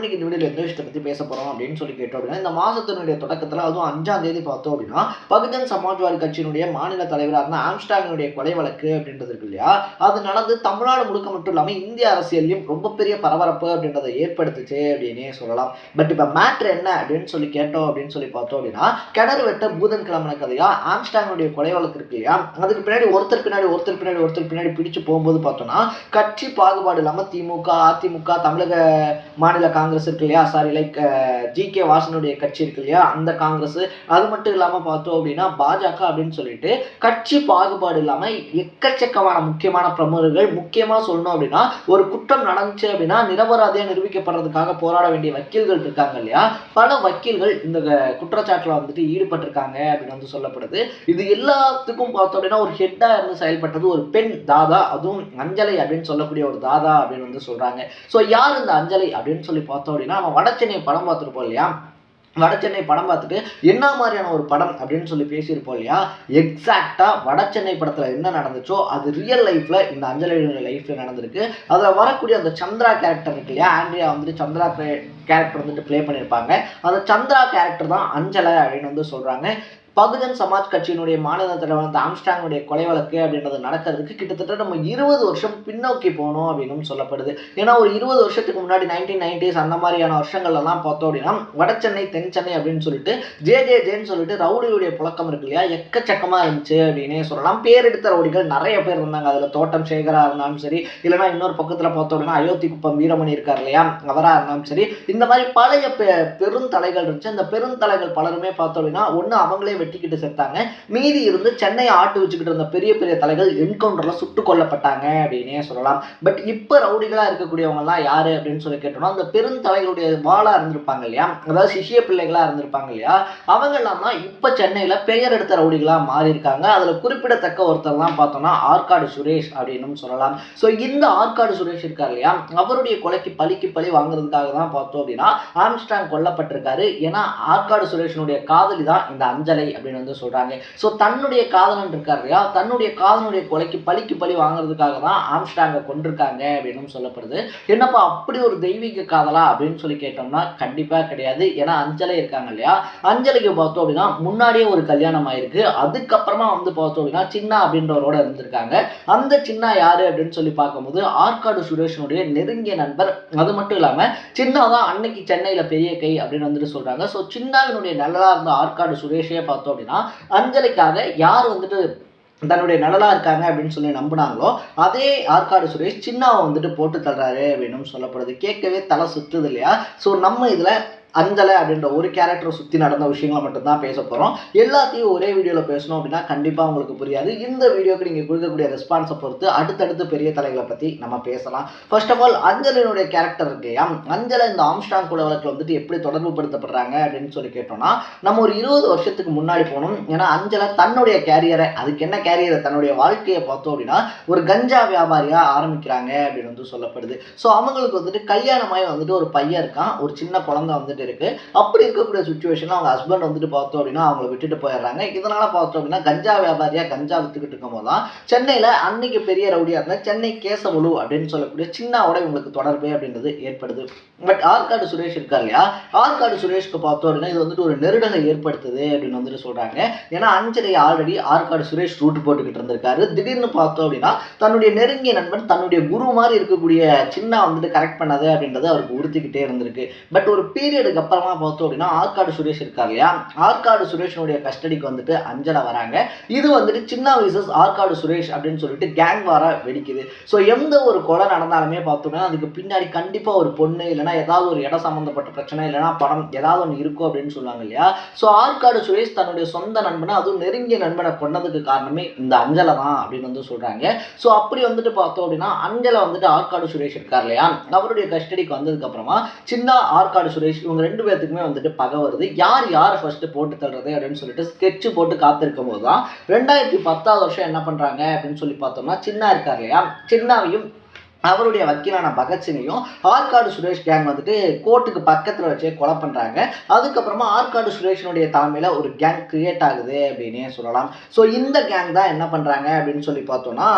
இன்னைக்கு இந்த வீடியோவில் எந்த விஷயத்தை பற்றி பேச போகிறோம் அப்படின்னு சொல்லி கேட்டோம் அப்படின்னா, இந்த மாதத்தினுடைய தொடக்கத்தில் அதுவும் 5ஆம் தேதி பார்த்தோம் அப்படின்னா, பகுஜன் சமாஜ்வாடி கட்சியினுடைய மாநில தலைவராக இருந்த ஆம்ஸ்ட்ராங்கினுடைய கொலை வழக்கு அப்படின்றது இருக்கு இல்லையா, அது நடந்து தமிழ்நாடு முழுக்க மட்டும் இல்லாமல் இந்திய அரசியலையும் ரொம்ப பெரிய பரபரப்பு அப்படின்றத ஏற்படுத்துச்சு அப்படின்னே சொல்லலாம். பட் இப்போ மேட்ரு என்ன அப்படின்னு சொல்லி கேட்டோம் அப்படின்னு சொல்லி பார்த்தோம் அப்படின்னா, கிணறு வெட்ட பூதன் கிளம்பின கதையா ஆம்ஸ்ட்ராங்கினுடைய கொலை வழக்கு இருக்கு இல்லையா, அதுக்கு பின்னாடி ஒருத்தர் பின்னாடி பிடிச்சு போகும்போது பார்த்தோம்னா, கட்சி பாகுபாடு இல்லாமல் திமுக, அதிமுக, தமிழக மாநில காங்கிரஸ் இருக்கு இல்லையா, ஜி.கே. வாசனுடைய கட்சி இருக்கு இல்லையா, அந்த காங்கிரஸ், அது மட்டும் இல்லாமல் பார்த்தோம் அப்படின்னா பாஜக அப்படின்னு சொல்லிட்டு கட்சி பாகுபாடு இல்லாமல் எக்கச்சக்கமான முக்கியமான பிரமுகர்கள், முக்கியமாக சொல்லணும் அப்படின்னா ஒரு குற்றம் நடந்துச்சு அப்படின்னா நிரபராதியாக நிரூபிக்கப்படுறதுக்காக போராட வேண்டிய வக்கீல்கள் இருக்காங்க இல்லையா, பல வக்கீல்கள் இந்த குற்றச்சாட்டில் வந்துட்டு ஈடுபட்டிருக்காங்க அப்படின்னு சொல்லப்படுது. இது எல்லாத்துக்கும் பார்த்தோம் அப்படின்னா ஒரு ஹெட்டாக இருந்து செயல்பட்டது ஒரு பெண் தாதா, அதுவும் அஞ்சலை அப்படின்னு சொல்லக்கூடிய ஒரு தாதா அப்படின்னு சொல்றாங்க. ஸோ யார் இந்த அஞ்சலை அப்படின்னு சொல்லி பார்த்தோம் அப்படின்னா, நம்ம வடசென்னை படம் பார்த்துருப்போம் இல்லையா, வடசென்னை படம் பார்த்துட்டு என்ன மாதிரியான ஒரு படம் அப்படின்னு சொல்லி பேசியிருப்போம் இல்லையா, எக்ஸாக்டாக வடசென்னை படத்தில் என்ன நடந்துச்சோ அது ரியல் லைஃப்பில் இந்த அஞ்சலியோட லைஃப்பில் நடந்திருக்கு. அதில் வரக்கூடிய அந்த சந்திரா கேரக்டர் இருக்கு இல்லையா, ஆண்ட்ரியா வந்துட்டு சந்திரா கேரக்டர் வந்துட்டு ப்ளே பண்ணியிருப்பாங்க. அந்த சந்திரா கேரக்டர் தான் அஞ்சலை அப்படின்னு சொல்கிறாங்க. பகுஜன் சமாஜ் கட்சியினுடைய மாநில தலைவர் அந்த ஆம்ஸ்ட்ராங்குடைய கொலை வழக்கு அப்படின்றது நடக்கிறதுக்கு கிட்டத்தட்ட நம்ம 20 வருஷம் பின்னோக்கி போனோம் அப்படின்னு சொல்லப்படுது. ஏன்னா ஒரு 20 வருஷத்துக்கு முன்னாடி 1990s அந்த மாதிரியான வருஷங்கள்லாம் பார்த்தோம் அப்படின்னா வடசென்னை தென் சென்னை அப்படின்னு சொல்லிட்டு ஜேன்னு சொல்லிட்டு ரவுடியுடைய புழக்கம் இருக்கு இல்லையா, எக்கச்சக்கமாக இருந்துச்சு அப்படின்னே சொல்லலாம். பேர் எடுத்த ரவுடிகள் நிறைய பேர் இருந்தாங்க. அதில் தோட்டம் சேகரா இருந்தாலும் சரி, இல்லைனா இன்னொரு பக்கத்தில் பார்த்தோம் அப்படின்னா அயோத்தி குப்பம் வீரமணி இருக்கார் இல்லையா, அவராக இருந்தாலும் சரி, இந்த மாதிரி பழைய பெருந்தலைகள் இருந்துச்சு. அந்த பெருந்தலைகள் பலருமே பார்த்தோம் அப்படின்னா ஒன்று அவங்களே வெட்டிக்கிட்டு செத்தாங்க, மீதி இருந்து சென்னையை ஆட்டு வச்சுக்கிட்டு இருந்த பெரிய பெரிய தலைகள் என்கவுண்டர்ல சுட்டுக் கொல்லப்பட்டாங்க அப்படின்னே சொல்லலாம். பட் இப்போ ரவுடிகளா இருக்கக்கூடியவங்க எல்லாம் யாரு அப்படின்னு சொல்லி கேட்டோம்னா, அந்த பெருந்தலைகளுடைய வாளா இருந்திருப்பாங்க இல்லையா, அதாவது சிஷிய பிள்ளைகளா இருந்திருப்பாங்க இல்லையா, அவங்க எல்லாம் தான் இப்ப சென்னையில பெயர் எடுத்த ரவுடிகளா மாறி இருக்காங்க. அதுல குறிப்பிடத்தக்க ஒருத்தர் தான் பார்த்தோம்னா ஆற்காடு சுரேஷ் அப்படின்னு சொல்லலாம். ஸோ இந்த ஆற்காடு சுரேஷ் இருக்கார் இல்லையா, அவருடைய கொலைக்கு பழி வாங்குறதுக்காக தான் பார்த்தோம் அப்படின்னா ஆம்ஸ்ட்ராங் கொல்லப்பட்டிருக்காரு. ஏன்னா ஆற்காடு சுரேஷனுடைய காதலி தான் இந்த அஞ்சலை அப்படின்னு சொல்றாங்க. ஸோ தன்னுடைய காதலன் இருக்கார் இல்லையா, தன்னுடைய காதலனுடைய கொலைக்கு பழி வாங்குறதுக்காக தான் ஆம்ஸ்ட்ராங்கை கொண்டிருக்காங்க அப்படின்னு சொல்லப்படுது. என்னப்பா அப்படி ஒரு தெய்வீக காதலா அப்படின்னு சொல்லி கேட்டோம்னா கண்டிப்பா கிடையாது. ஏன்னா அஞ்சலை இருக்காங்க இல்லையா, அஞ்சலிக்கு பார்த்தோம் அப்படின்னா முன்னாடியே ஒரு கல்யாணம் ஆயிருக்கு. அதுக்கப்புறமா பார்த்தோம் அப்படின்னா சின்னா அப்படின்றவரோட இருந்திருக்காங்க. அந்த சின்னா யாரு அப்படின்னு சொல்லி பார்க்கும்போது ஆற்காடு சுரேஷனுடைய நெருங்கிய நண்பர். அது மட்டும் இல்லாம சின்னா தான் அன்னைக்கு சென்னையில பெரிய கை அப்படின்னு சொல்றாங்க. ஸோ சின்னாவினுடைய நல்லதா இருந்த ஆற்காடு சுரேஷே பார்த்தோம் அப்படின்னா அஞ்சலிக்காக யார் தன்னுடைய நலலா இருக்காங்க அப்படின்னு சொல்லி நம்பினாங்களோ அதே ஆற்காடு சுரேஷ் சின்னாவை போட்டு தள்ளுறாரு அப்படின்னு சொல்லப்படுது. கேட்கவே தலை சுத்துது இல்லையா. ஸோ நம்ம இதுல அஞ்சலை அப்படின்ற ஒரு கேரக்டரை சுற்றி நடந்த விஷயங்களை மட்டும்தான் பேச போகிறோம். எல்லாத்தையும் ஒரே வீடியோவில் பேசணும் அப்படின்னா கண்டிப்பாக உங்களுக்கு புரியாது. இந்த வீடியோக்கு நீங்கள் கொடுக்கக்கூடிய ரெஸ்பான்ஸை பொறுத்து அடுத்தடுத்து பெரிய தலைகளை பற்றி நம்ம பேசலாம். ஃபர்ஸ்ட் ஆஃப் ஆல் அஞ்சலினுடைய கேரக்டர் இருக்கையா, அஞ்சலை இந்த ஆம்ஸ்ட்ராங் கொலை வழக்கில் எப்படி தொடர்பு படுத்தப்படுறாங்க அப்படின்னு சொல்லி கேட்டோம்னா, நம்ம ஒரு 20 வருஷத்துக்கு முன்னாடி போகணும். ஏன்னா அஞ்சலை தன்னுடைய கேரியரை, அதுக்கு என்ன கேரியரை, தன்னுடைய வாழ்க்கையை பார்த்தோம் அப்படின்னா ஒரு கஞ்சா வியாபாரியாக ஆரம்பிக்கிறாங்க அப்படின்னு சொல்லப்படுது. ஸோ அவங்களுக்கு கல்யாணமாகி ஒரு பையன் இருக்கான், ஒரு சின்ன குழந்தை இருக்கு. அப்படி இருக்கக்கூடிய சுச்சுவேஷன்ல அவங்க ஹஸ்பண்ட் பார்த்தோம் அப்படின்னா அவங்களை விட்டுட்டு போயிடுறாங்க. இதனால பார்த்தோம் அப்படின்னா கஞ்சா வியாபாரியா கஞ்சா வித்துக்கிட்டு இருக்கும் போதுதான் சென்னையில அன்னைக்கு பெரிய ரவுடியா இருந்த சென்னை கேசவலு அப்படின்னு சொல்லக்கூடிய சின்னாவோட இவங்களுக்கு தொடர்பு அப்படின்றது ஏற்படுது. பட் ஆற்காடு சுரேஷ் இருக்கா இல்லையா, ஆற்காடு சுரேஷ்க்கு பார்த்தோம் அப்படின்னா இது ஒரு நெருடலை ஏற்படுத்துது அப்படின்னு சொல்றாங்க. ஏன்னா அஞ்சலை ஆல்ரெடி ஆற்காடு சுரேஷ் ரூட் போட்டுக்கிட்டு இருந்திருக்காரு. திடீர்னு பார்த்தோம் அப்படின்னா தன்னுடைய நெருங்கிய நண்பன், தன்னுடைய குரு மாதிரி இருக்கக்கூடிய சின்னா கரெக்ட் பண்ணது அப்படின்றது அவருக்கு உறுத்திக்கிட்டே இருந்திருக்கு. பட் ஒரு பீரியட் அப்புறமா பார்த்தோம் அப்படின்னா ஆற்காடு சுரேஷ் இருக்கார் இல்லையா, ஆற்காடு சுரேஷனுடைய கஸ்டடிக்கு அஞ்சலை வராங்க. இது சின்ன விசஸ் ஆற்காடு சுரேஷ் அப்படின்னு சொல்லிட்டு கேங் வாரா வெடிக்குது. ஸோ எந்த ஒரு கொலை நடந்தாலுமே பார்த்தோம்னா அதுக்கு பின்னாடி கண்டிப்பாக ஒரு பொண்ணு இல்லைனா ஏதாவது ஒரு இடம் சம்மந்தப்பட்ட பிரச்சனை இல்லைனா படம் ஏதாவது ஒன்று இருக்கும் அப்படின்னு சொல்லுவாங்க இல்லையா. ஸோ ஆற்காடு சுரேஷ் தன்னுடைய சொந்த நண்பனை, அதுவும் நெருங்கிய நண்பனை கொண்டதுக்கு காரணமே இந்த அஞ்சலை தான் அப்படின்னு சொல்றாங்க. ஸோ அப்படி பார்த்தோம் அப்படின்னா அஞ்சலை ஆற்காடு சுரேஷ் இருக்கார் இல்லையா, அவருடைய கஸ்டடிக்கு வந்ததுக்கு அப்புறமா சின்ன ஆற்காடு சுரேஷ் இவங்க ரெண்டு பேர்த்துக்குமே பகை வருது. யார் ஃபர்ஸ்ட் போட்டு தள்ளுறது அப்படின்னு சொல்லிட்டு ஸ்கெட்ச் போட்டு காத்திருக்கும் போது தான் 2010 வருஷம் என்ன பண்றாங்க அப்படின்னு சொல்லி பார்த்தோம்னா, சின்னா இருக்கார் இல்லையா, சின்னாவையும் அவருடைய வக்கீலான பகத்சிங்கையும் ஆற்காடு சுரேஷ் கேங் கோர்ட்டுக்கு பக்கத்தில் வச்சே கொலை பண்ணுறாங்க. அதுக்கப்புறமா ஆற்காடு சுரேஷனுடைய தலைமையில் ஒரு கேங் கிரியேட் ஆகுது அப்படின்னே சொல்லலாம். ஸோ இந்த கேங் தான் என்ன பண்ணுறாங்க அப்படின்னு சொல்லி பார்த்தோம்னா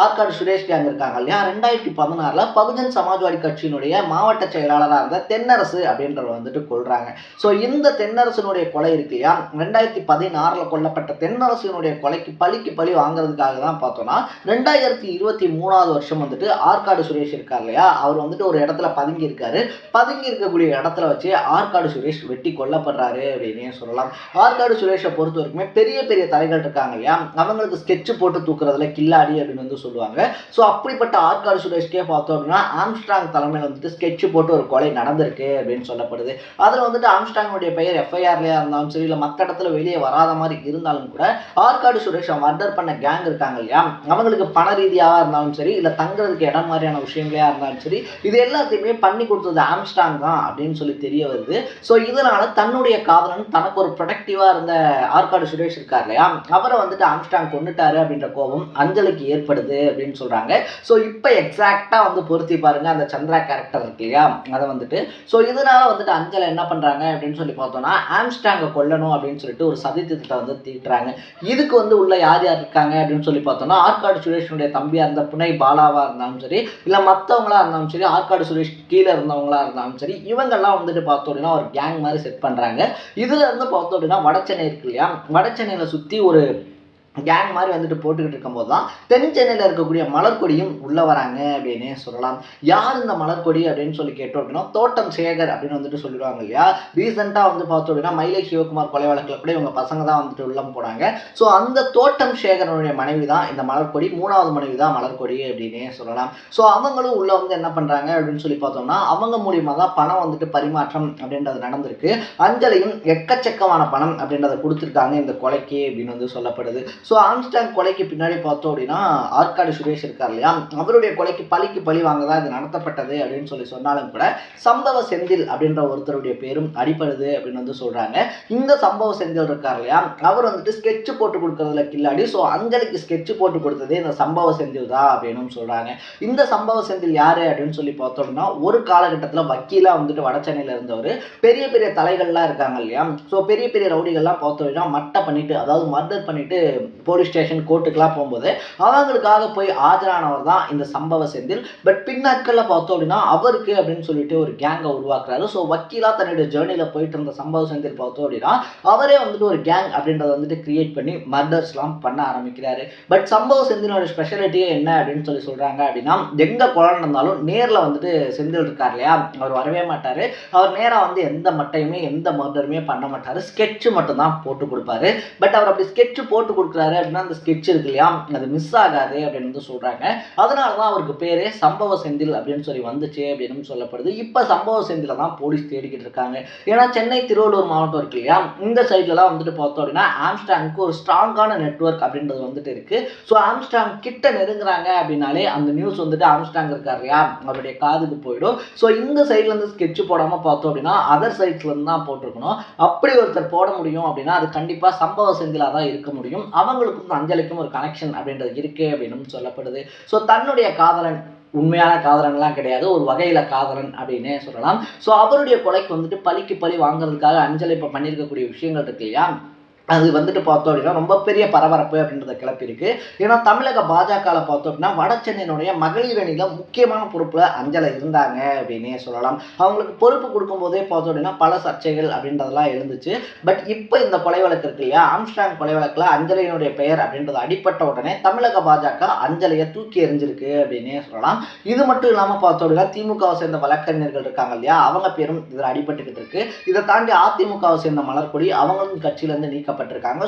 ஆற்காடு சுரேஷ் கேங் இருக்காங்க இல்லையா, 2016 பகுஜன் சமாஜ்வாடி கட்சியினுடைய மாவட்ட செயலாளராக இருந்த தென்னரசு அப்படின்றவர் வந்துட்டு கொள்றாங்க. ஸோ இந்த தென்னரசனுடைய கொலை இருக்கு இல்லையா, 2016 கொல்லப்பட்ட தென்னரசனுடைய கொலைக்கு பழிக்கு பழி வாங்குறதுக்காக தான் பார்த்தோம்னா 2023 வருஷம் வந்துட்டு ஆற்காடு சுரேஷ் இருக்கார் இல்லையா, அவர் வந்துட்டு ஒரு இடத்துல பதுங்கி இருக்காரு. பதுங்கி இருக்கக்கூடிய இடத்துல வச்சு ஆற்காடு சுரேஷ் வெட்டி கொல்லப்படுறாரு அப்படின்னே சொல்லலாம். ஆற்காடு சுரேஷை பொறுத்த வரைக்குமே பெரிய பெரிய தலைகள் இருக்காங்க இல்லையா, அவங்களுக்கு ஸ்கெட்ச் போட்டு தூக்குறதுல கில்லாடி அப்படின்னு வந்து சொல்லுவாங்க. ஸோ அப்படிப்பட்ட ஆற்காடு சுரேஷ்கே பார்த்தோம் அப்படின்னா ஆம்ஸ்ட்ராங் தலைமையில் வந்துட்டு ஸ்கெட்ச் போட்டு ஒரு கொலை நடந்திருக்கு அப்படின்னு சொல்லப்படுது. அதில் வந்துட்டு ஆம்ஸ்ட்ராங்குடைய பெயர் எஃப்ஐஆர்லையா இருந்தாலும் சரி, இல்லை மற்ற இடத்துல வெளியே வராத மாதிரி இருந்தாலும் கூட ஆற்காடு சுரேஷ் மர்டர் பண்ண கேங் இருக்காங்க இல்லையா, அவங்களுக்கு பண ரீதியாக இருந்தாலும் சரி, இல்லை தங்குறதுக்கு இடம் மாதிரியான விஷயங்களா இருந்தாலும் சரி, இது எல்லாத்தையுமே பண்ணி கொடுத்தது ஆம்ஸ்ட்ராங் தான் அப்படின்னு சொல்லி தெரிய வருது. ஸோ இதனால தன்னுடைய காதலன் தனக்கு ஒரு ப்ரொடக்டிவாக இருந்த ஆற்காடு சுரேஷ் இருக்கார் இல்லையா, அவரை வந்துட்டு ஆம்ஸ்ட்ராங் கொண்டுட்டாரு அப்படின்ற கோபம் அஞ்சலிக்கு ஏற்படுது அப்படின்னு சொல்றாங்க. ஸோ இப்போ எக்ஸாக்டா வந்து பொருத்தி பாருங்க அந்த சந்திரா கேரக்டர் இருக்கு இல்லையா, அதை வந்துட்டு ஸோ இதனால வந்துட்டு அஞ்சலை என்ன பண்றாங்க அப்படின்னு சொல்லி பார்த்தோம்னா ஆம்ஸ்ட்ராங்கை கொல்லணும் அப்படின்னு சொல்லிட்டு ஒரு சதி திட்டத்தை வந்து தீட்டுறாங்க. இதுக்கு வந்து உள்ள யார் யார் இருக்காங்க அப்படின்னு சொல்லி பார்த்தோம்னா ஆற்காடு சுரேஷனுடைய தம்பியா இருந்த புனை பாலாவா இருந்தாலும் சரி, இல்லை மற்றவங்களா இருந்தாலும் சரி, ஆற்காடு சுரேஷ் கீழே இருந்தவங்களா இருந்தாலும் சரி, இவங்கெல்லாம் வந்துட்டு பார்த்தோம் அப்படின்னா ஒரு கேங் மாதிரி செட் பண்றாங்க. இதுல இருந்து பார்த்தோம் அப்படின்னா வடசென்னை இருக்கு இல்லையா, வடசென்னையில சுற்றி ஒரு கேங் மாதிரி வந்துட்டு போட்டுக்கிட்டு இருக்கும்போது தான் தென் சென்னையில் இருக்கக்கூடிய மலர்கொடியும் உள்ள வராங்க அப்படின்னு சொல்லலாம். யார் இந்த மலர்கொடி அப்படின்னு சொல்லி கேட்டோம் அப்படின்னா தோட்டம் சேகர் அப்படின்னு வந்துட்டு சொல்லிடுவாங்க இல்லையா. ரீசெண்டாக வந்து பார்த்தோம் அப்படின்னா மயிலை சிவகுமார் கொலை வழக்கில் கூட இவங்க பசங்க தான் வந்துட்டு உள்ள போனாங்க. ஸோ அந்த தோட்டம் சேகரனுடைய மனைவி தான் இந்த மலர்கொடி, 3வது மனைவி தான் மலர்கொடி அப்படின்னே சொல்லலாம். ஸோ அவங்களும் உள்ள வந்து என்ன பண்ணுறாங்க அப்படின்னு சொல்லி பார்த்தோம்னா அவங்க மூலியமாக தான் பணம் வந்துட்டு பரிமாற்றம் அப்படின்றது நடந்திருக்கு. அஞ்சலியும் எக்கச்சக்கமான பணம் அப்படின்றத கொடுத்துருக்காங்க இந்த கொலைக்கு அப்படின்னு வந்து சொல்லப்படுது. ஸோ ஆம்ஸ்ட்ராங் கொலைக்கு பின்னாடி பார்த்தோம் அப்படின்னா ஆற்காடு சுரேஷ் இருக்கார் இல்லையா, அவருடைய கொலைக்கு பழிக்கு பழி வாங்க தான் இது நடத்தப்பட்டது அப்படின்னு சொல்லி சொன்னாலும் கூட சம்பவ செந்தில் அப்படின்ற ஒருத்தருடைய பேரும் அடிப்படுது அப்படின்னு வந்து சொல்றாங்க. இந்த சம்பவ செந்தில் இருக்கார் இல்லையா, அவர் வந்துட்டு ஸ்கெட்ச் போட்டு கொடுக்கறதுல கில்லாடி. ஸோ அஞ்சலிக்கு ஸ்கெட்ச் போட்டு கொடுத்தது இந்த சம்பவ செந்தில் தான் அப்படின்னு சொல்றாங்க. இந்த சம்பவ செந்தில் யாரு அப்படின்னு சொல்லி பார்த்தோம்னா ஒரு காலகட்டத்தில் வக்கீலா வந்துட்டு வடசென்னையில இருந்தவர். பெரிய பெரிய தலைகள்லாம் இருக்காங்க இல்லையா, ஸோ பெரிய பெரிய ரவுடிகள்லாம் பார்த்தோம் அப்படின்னா மட்டை பண்ணிட்டு, அதாவது மர்டர் பண்ணிட்டு போலீஸ் ஸ்டேஷன் கோர்ட்டுக்கெல்லாம் போகும்போது அவங்களுக்காக போய் ஆஜரானவர் தான் இந்த சம்பவ செந்தில். பட் பின்னாட்களில் பார்த்தோம் அப்படின்னா அவருக்கு அப்படின்னு சொல்லிட்டு ஒரு கேங்கை உருவாக்குறாரு. ஸோ வக்கீலா தன்னுடைய ஜேர்னியில் போயிட்டு இருந்த சம்பவ செந்தில் பார்த்தோம் அப்படின்னா அவரே வந்துட்டு ஒரு கேங் அப்படின்றத வந்துட்டு கிரியேட் பண்ணி மர்டர்ஸ்லாம் பண்ண ஆரம்பிக்கிறாரு. பட் சம்பவ செந்திலோட ஸ்பெஷாலிட்டியே என்ன அப்படின்னு சொல்லி சொல்றாங்க அப்படின்னா எங்க கொலை நடந்தாலும் நேரில் வந்துட்டு செந்தில் இருக்கார் இல்லையா, அவர் வரவே மாட்டாரு. அவர் நேராக வந்து எந்த மட்டையுமே எந்த மர்டருமே பண்ண மாட்டாரு, ஸ்கெட்ச் மட்டும் தான் போட்டு கொடுப்பாரு. பட் அவர் அப்படி ஸ்கெட்ச் போட்டு கொடுக்குறாரு அப்படின்னா அந்த ஸ்கெட்ச் இருக்கு இல்லையா, அது மிஸ் ஆகாது அப்படின்னு வந்து சொல்றாங்க. அதனால தான் அவருக்கு பேரே சம்பவ செந்தில் அப்படின்னு சொல்லி வந்துச்சு அப்படின்னு சொல்லப்படுது. இப்போ சம்பவ செந்தில தான் போலீஸ் தேடிக்கிட்டு இருக்காங்க. ஏன்னா சென்னை திருவள்ளூர் மாவட்டம் இருக்கு இல்லையா, இந்த சைட்லலாம் வந்துட்டு பார்த்தோம் அப்படின்னா ஆம்ஸ்ட்ராங்க்கு ஒரு ஸ்ட்ராங்கான நெட்வொர்க் அப்படின்றது வந்துட்டு இருக்கு. ஸோ ஆம்ஸ்ட்ராங் கிட்ட நெருங்குறாங்க அப்படின்னாலே அந்த நியூஸ் வந்துட்டு ஆம்ஸ்ட்ராங் இருக்கார் இல்லையா அவருடைய காதுக்கு போயிடும். ஸோ இந்த சைட்ல இருந்து ஸ்கெட்ச் போடாம பார்த்தோம் அப்படின்னா அதர் சைட்ஸ்ல இருந்து தான் போட்டிருக்கணும். அப்படி ஒருத்தர் போட முடியும் அப்படின்னா அது கண்டிப்பா சம்பவ செந்திலா தான் இருக்க முடியும். அவங்களுக்கும் அஞ்சலிக்கும் ஒரு கனெக்ஷன் அப்படின்றது இருக்கு அப்படின்னு சொல்லப்படுது. ஸோ தன்னுடைய காதலன் உண்மையான காதலன்லாம் கிடையாது, ஒரு வகையில காதலன் அப்படின்னே சொல்லலாம். ஸோ அவருடைய கொலைக்கு வந்துட்டு பழிக்கு பழி வாங்குறதுக்காக அஞ்சலி இப்போ பண்ணியிருக்கக்கூடிய விஷயங்கள் இருக்கு இல்லையா, அது வந்துட்டு பார்த்தோம் அப்படின்னா ரொம்ப பெரிய பரபரப்பு அப்படின்றத கிளப்பியிருக்கு. ஏன்னா தமிழக பாஜகவில் பார்த்தோம் அப்படின்னா வடசென்னையினுடைய மகளிர் அணியில் முக்கியமான பொறுப்பில் அஞ்சலை இருந்தாங்க அப்படின்னே சொல்லலாம். அவங்களுக்கு பொறுப்பு கொடுக்கும்போதே பார்த்தோம் அப்படின்னா பல சர்ச்சைகள் அப்படின்றதெல்லாம் எழுந்துச்சு. பட் இப்போ இந்த கொலை வழக்கு இருக்கு இல்லையா, ஆம்ஸ்ட்ராங் கொலை வழக்கில் அஞ்சலியினுடைய பெயர் அப்படின்றது அடிப்பட்ட உடனே தமிழக பாஜக அஞ்சலியை தூக்கி எறிஞ்சிருக்கு அப்படின்னே சொல்லலாம். இது மட்டும் இல்லாமல் பார்த்தோம் அப்படின்னா திமுகவை சேர்ந்த வழக்கறிஞர்கள் இருக்காங்க இல்லையா, அவங்க பேரும் இதில் அடிபட்டுக்கிட்டு இருக்கு. இதை தாண்டி அதிமுகவை சேர்ந்த மலர்கொடி அவங்களும் கட்சியிலேருந்து நீக்கப்பட்டிருக்காங்க.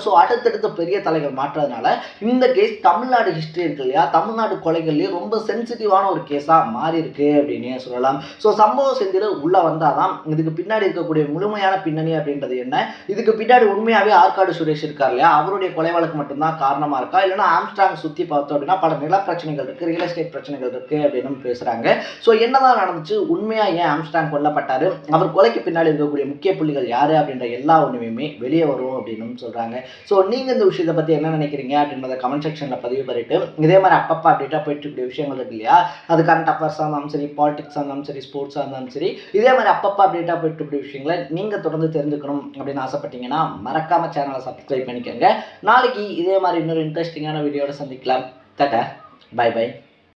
ஸோ அடுத்தடுத்த பெரிய தலைகள் மாற்றதுனால இந்த கேஸ் தமிழ்நாடு ஹிஸ்டரி இருக்கு இல்லையா, தமிழ்நாடு கொலைகள்லேயே ரொம்ப சென்சிட்டிவான ஒரு கேஸாக மாறி இருக்கு அப்படின்னே சொல்லலாம். ஸோ சம்பவ செந்தில் உள்ள வந்தாதான் இதுக்கு பின்னாடி இருக்கக்கூடிய முழுமையான பின்னணி அப்படின்றது என்ன, இதுக்கு பின்னாடி உண்மையாகவே ஆற்காடு சுரேஷ் இருக்கார் இல்லையா அவருடைய கொலை வழக்கு மட்டும்தான் காரணமாக இருக்கா, இல்லைன்னா ஆம்ஸ்ட்ராங் சுற்றி பார்த்தோம் அப்படின்னா பல நில பிரச்சனைகள் இருக்கு, ரியல் எஸ்டேட் பிரச்சனைகள் இருக்கு அப்படின்னு பேசுறாங்க. ஸோ என்னதான் நடந்துச்சு, உண்மையாக ஏன் ஆம்ஸ்ட்ராங் கொல்லப்பட்டாரு, அவர் கொலைக்கு பின்னாடி இருக்கக்கூடிய முக்கிய புள்ளிகள் யாரு அப்படின்ற எல்லா உண்மையுமே வெளியே வரும் அப்படின்னு சொல்றாங்க. ஸோ நீங்க இந்த விஷயத்தை பத்தி என்ன நினைக்கிறீங்க அப்படின்றத கமெண்ட் செக்ஷன்ல பதிவு பண்ணிட்டு இதே மாதிரி அப்பப்பா அப்டேட்டா போயிட்டு இருக்கக்கூடிய விஷயங்கள் இருக்கு இல்லையா, அது கரண்ட் அஃபேர்ஸாக இருந்தாலும் சரி, பாலிடிக்ஸாக இருந்தாலும் சரி, ஸ்போர்ட்ஸாக இருந்தாலும் சரி, இதே மாதிரி அப்பப்பா அப்டேட்டா போயிட்டு இருக்கக்கூடிய விஷயங்களை நீங்க தொடர்ந்து தெரிஞ்சுக்கணும் அப்படின்னு ஆசைப்பட்டீங்கன்னா மறக்காம சேனலை சப்ஸ்கிரைப் பண்ணிக்கோங்க. நாளைக்கு இதே மாதிரி இன்னொரு இன்ட்ரெஸ்டிங்கான வீடியோட சந்திக்கலாம். டாடா. Bye by.